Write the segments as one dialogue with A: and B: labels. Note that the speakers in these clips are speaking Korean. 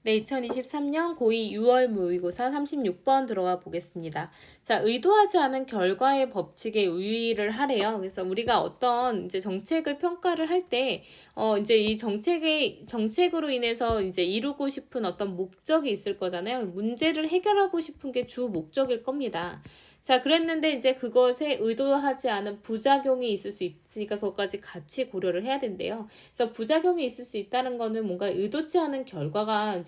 A: 네, 2023년 고2 6월 모의고사 36번 들어가 보겠습니다. 자, 의도하지 않은 결과의 법칙에 유의를 하래요. 그래서 우리가 어떤 이제 정책을 평가를 할 때, 이제 이 정책으로 인해서 이제 이루고 싶은 어떤 목적이 있을 거잖아요. 문제를 해결하고 싶은 게 주 목적일 겁니다. 자, 그랬는데 이제 그것에 의도하지 않은 부작용이 있을 수 있으니까 그것까지 같이 고려를 해야 된대요. 그래서 부작용이 있을 수 있다는 거는 뭔가 의도치 않은 결과가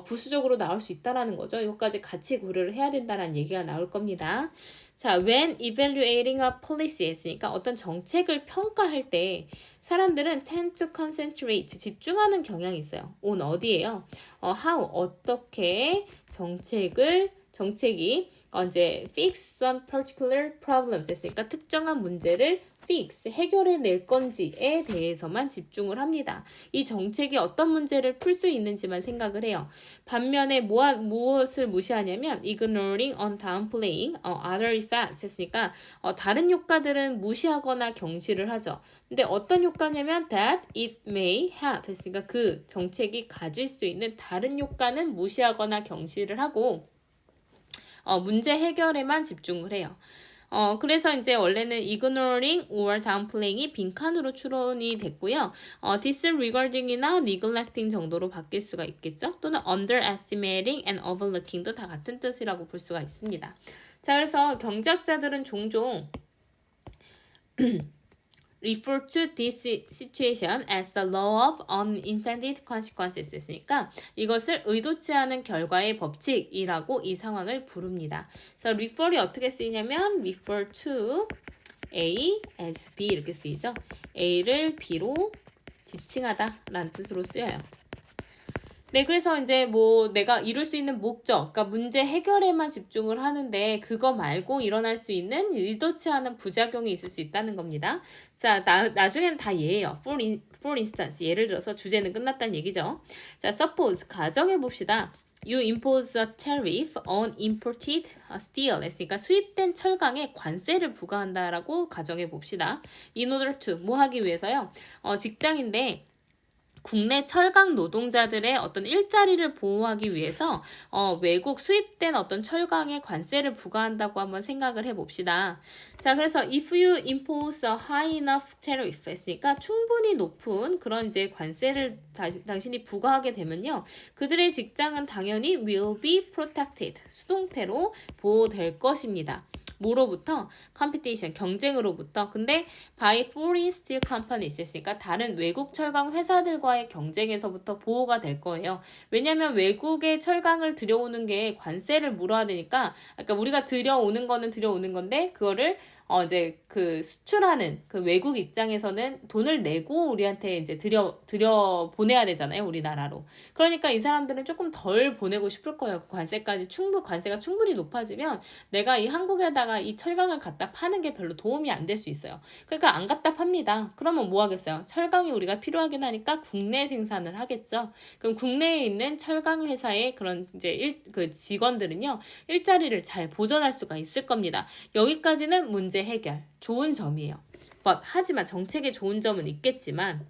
A: 부수적으로 나올 수 있다라는 거죠. 이것까지 같이 고려를 해야 된다는 얘기가 나올 겁니다. 자, when evaluating a policy 했으니까 어떤 정책을 평가할 때 사람들은 tend to concentrate, 집중하는 경향이 있어요. on 어디예요? how, 어떻게 정책이 이제 fix some particular problems 했으니까 특정한 문제를 fix, 해결해 낼 건지에 대해서만 집중을 합니다. 이 정책이 어떤 문제를 풀 수 있는지만 생각을 해요. 반면에 무엇을 무시하냐면 ignoring on downplaying other effects 했으니까 다른 효과들은 무시하거나 경시를 하죠. 근데 어떤 효과냐면 that it may have 했으니까 그 정책이 가질 수 있는 다른 효과는 무시하거나 경시를 하고 문제 해결에만 집중을 해요. 그래서 이제 원래는 ignoring or downplaying이 빈칸으로 추론이 됐고요. disregarding이나 neglecting 정도로 바뀔 수가 있겠죠. 또는 underestimating and overlooking도 다 같은 뜻이라고 볼 수가 있습니다. 자, 그래서 경제학자들은 종종 refer to this situation as the law of unintended consequences 했으니까 이것을 의도치 않은 결과의 법칙이라고 이 상황을 부릅니다. 그래서 refer이 어떻게 쓰이냐면 refer to A as B 이렇게 쓰이죠. A를 B로 지칭하다 라는 뜻으로 쓰여요. 네, 그래서 이제 내가 이룰 수 있는 목적, 그러니까 문제 해결에만 집중을 하는데 그거 말고 일어날 수 있는 의도치 않은 부작용이 있을 수 있다는 겁니다. 자, 나중에는 다 예예요. For instance, 예를 들어서 주제는 끝났다는 얘기죠. 자, suppose, 가정해 봅시다. You impose a tariff on imported steel. 했으니까 수입된 철강에 관세를 부과한다라고 가정해 봅시다. In order to, 뭐 하기 위해서요? 직장인데, 국내 철강 노동자들의 어떤 일자리를 보호하기 위해서 외국 수입된 어떤 철강에 관세를 부과한다고 한번 생각을 해봅시다. 자, 그래서 if you impose a high enough tariff 했으니까 충분히 높은 그런 이제 관세를 당신이 부과하게 되면요. 그들의 직장은 당연히 will be protected, 수동태로 보호될 것입니다. 뭐로부터? 컴피티션, 경쟁으로부터. 근데 by foreign steel companies 했으니까 다른 외국 철강 회사들과의 경쟁에서부터 보호가 될 거예요. 왜냐면 외국의 철강을 들여오는 게 관세를 물어야 되니까, 그러니까 우리가 들여오는 거는 들여오는 건데 그거를 이제 그 수출하는 그 외국 입장에서는 돈을 내고 우리한테 이제 들여 보내야 되잖아요, 우리나라로. 그러니까 이 사람들은 조금 덜 보내고 싶을 거예요. 그 관세가 충분히 높아지면 내가 이 한국에다가 이 철강을 갖다 파는 게 별로 도움이 안 될 수 있어요. 그러니까 안 갖다 팝니다. 그러면 뭐 하겠어요? 철강이 우리가 필요하긴 하니까 국내 생산을 하겠죠. 그럼 국내에 있는 철강 회사의 그런 이제 그 직원들은요, 일자리를 잘 보존할 수가 있을 겁니다. 여기까지는 문제 해결. 좋은 점이에요. 하지만 정책의 좋은 점은 있겠지만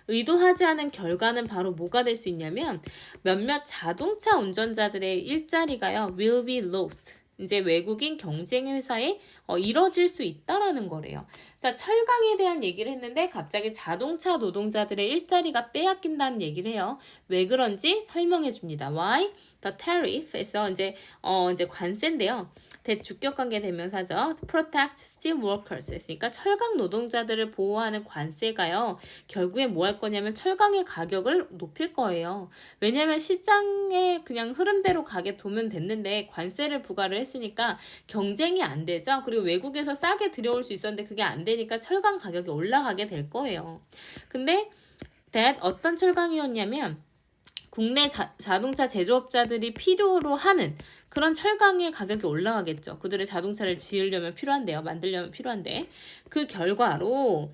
A: 의도하지 않은 결과는 바로 뭐가 될 수 있냐면 몇몇 자동차 운전자들의 일자리가요 will be lost. 이제 외국인 경쟁 회사에 이뤄질 수 있다라는 거래요. 자, 철강에 대한 얘기를 했는데 갑자기 자동차 노동자들의 일자리가 빼앗긴다는 얘기를 해요. 왜 그런지 설명해 줍니다. Why? The tariff에서 이제 관세인데요. 대주격관계 대명사죠. Protect steel workers 했으니까 철강 노동자들을 보호하는 관세가요. 결국에 뭐 할 거냐면 철강의 가격을 높일 거예요. 왜냐면 시장에 그냥 흐름대로 가게 두면 됐는데 관세를 부과를 했으니까 경쟁이 안 되죠. 그리고 외국에서 싸게 들여올 수 있었는데 그게 안 되니까 철강 가격이 올라가게 될 거예요. 근데 어떤 철강이었냐면 국내 자동차 제조업자들이 필요로 하는 그런 철강의 가격이 올라가겠죠. 그들의 자동차를 지으려면 필요한데요. 만들려면 필요한데. 그 결과로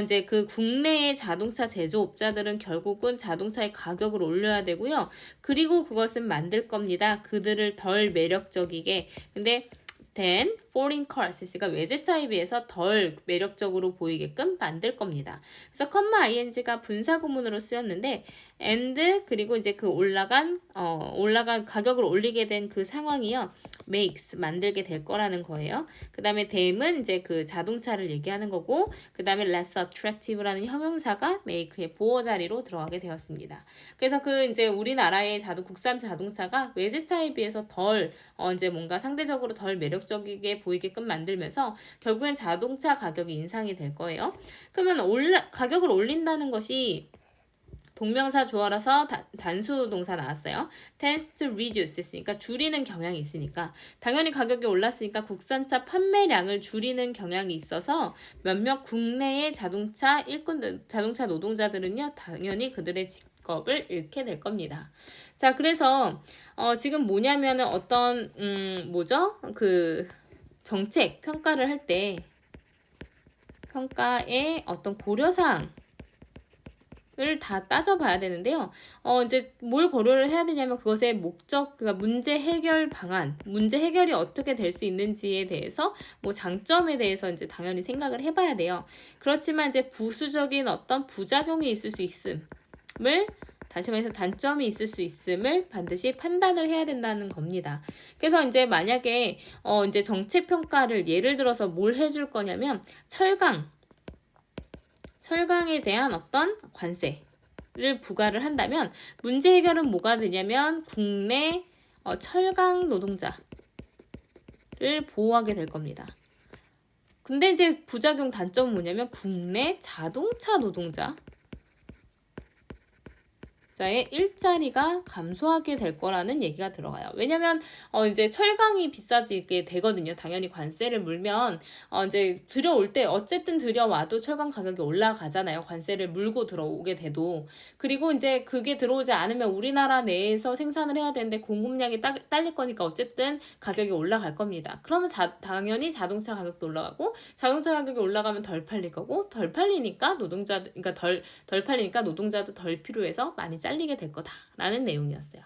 A: 이제 그 국내의 자동차 제조업자들은 결국은 자동차의 가격을 올려야 되고요. 그리고 그것은 만들 겁니다. 그들을 덜 매력적이게. 근데 than foreign cars. 그러니까 외제차에 비해서 덜 매력적으로 보이게끔 만들 겁니다. 그래서 ing가 분사구문으로 쓰였는데 and 그리고 이제 그 올라간 가격을 올리게 된 그 상황이요. makes 만들게 될 거라는 거예요. 그 다음에 tham은 이제 그 자동차를 얘기하는 거고 그 다음에 less attractive라는 형용사가 make의 보어 자리로 들어가게 되었습니다. 그래서 그 이제 우리나라의 국산 자동차가 외제차에 비해서 덜 이제 뭔가 상대적으로 덜 매력적이게 보이게끔 만들면서 결국엔 자동차 가격이 인상이 될 거예요. 그러면 가격을 올린다는 것이 동명사 주어라서 단수 동사 나왔어요. tends to reduce 했으니까 줄이는 경향이 있으니까 당연히 가격이 올랐으니까 국산차 판매량을 줄이는 경향이 있어서 몇몇 국내의 자동차 노동자들은요 당연히 그들의 직업을 잃게 될 겁니다. 자, 그래서 지금 뭐냐면은 어떤 그 정책 평가를 할 때 평가의 어떤 고려사항 을 다 따져봐야 되는데요. 이제 뭘 고려를 해야 되냐면 그것의 목적, 그러니까 문제 해결 방안, 문제 해결이 어떻게 될 수 있는지에 대해서 뭐 장점에 대해서 이제 당연히 생각을 해봐야 돼요. 그렇지만 이제 부수적인 어떤 부작용이 있을 수 있음을 다시 말해서 단점이 있을 수 있음을 반드시 판단을 해야 된다는 겁니다. 그래서 이제 만약에 이제 정책 평가를 예를 들어서 뭘 해줄 거냐면 철강에 대한 어떤 관세를 부과를 한다면 문제 해결은 뭐가 되냐면 국내 철강 노동자를 보호하게 될 겁니다. 근데 이제 부작용 단점은 뭐냐면 국내 자동차 노동자의 일자리가 감소하게 될 거라는 얘기가 들어가요. 왜냐면 이제 철강이 비싸지게 되거든요. 당연히 관세를 물면 이제 들여올 때 어쨌든 들여와도 철강 가격이 올라가잖아요. 관세를 물고 들어오게 돼도. 그리고 이제 그게 들어오지 않으면 우리나라 내에서 생산을 해야 되는데 공급량이 딸릴 거니까 어쨌든 가격이 올라갈 겁니다. 그러면 당연히 자동차 가격도 올라가고 자동차 가격이 올라가면 덜 팔릴 거고 덜 팔리니까 그러니까 덜 팔리니까 노동자도 덜 필요해서 많이 잘리게 될 거다라는 내용이었어요.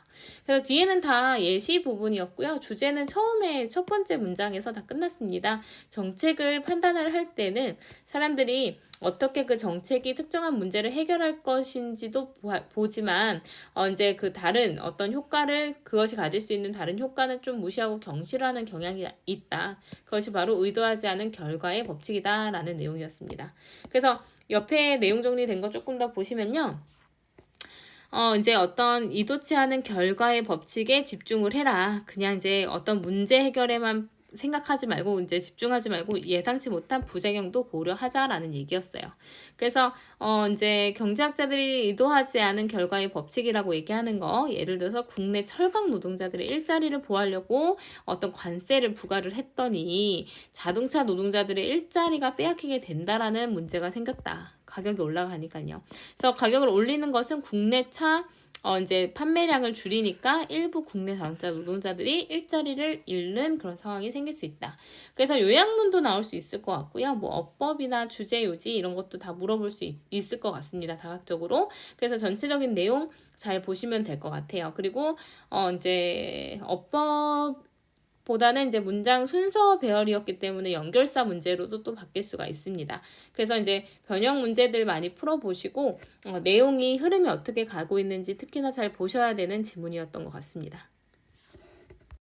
A: 그래서 뒤에는 다 예시 부분이었고요. 주제는 처음에 첫 번째 문장에서 다 끝났습니다. 정책을 판단을 할 때는 사람들이 어떻게 그 정책이 특정한 문제를 해결할 것인지도 보지만 이제 그 다른 어떤 효과를 그것이 가질 수 있는 다른 효과는 좀 무시하고 경시하는 경향이 있다. 그것이 바로 의도하지 않은 결과의 법칙이다라는 내용이었습니다. 그래서 옆에 내용 정리된 거 조금 더 보시면요. 이제 어떤 의도치 않은 결과의 법칙에 집중을 해라. 그냥 이제 어떤 문제 해결에만 생각하지 말고 이제 집중하지 말고 예상치 못한 부작용도 고려하자라는 얘기였어요. 그래서 이제 경제학자들이 의도하지 않은 결과의 법칙이라고 얘기하는 거, 예를 들어서 국내 철강 노동자들의 일자리를 보호하려고 어떤 관세를 부과를 했더니 자동차 노동자들의 일자리가 빼앗기게 된다라는 문제가 생겼다. 가격이 올라가니까요. 그래서 가격을 올리는 것은 국내 차 이제 판매량을 줄이니까 일부 국내 자동차 노동자들이 일자리를 잃는 그런 상황이 생길 수 있다. 그래서 요약문도 나올 수 있을 것 같고요. 뭐 어법이나 주제 요지 이런 것도 다 물어볼 수 있을 것 같습니다. 다각적으로. 그래서 전체적인 내용 잘 보시면 될 것 같아요. 그리고 이제 보다는 이제 문장 순서 배열이었기 때문에 연결사 문제로도 또 바뀔 수가 있습니다. 그래서 이제 변형 문제들 많이 풀어보시고 내용이 흐름이 어떻게 가고 있는지 특히나 잘 보셔야 되는 지문이었던 것 같습니다.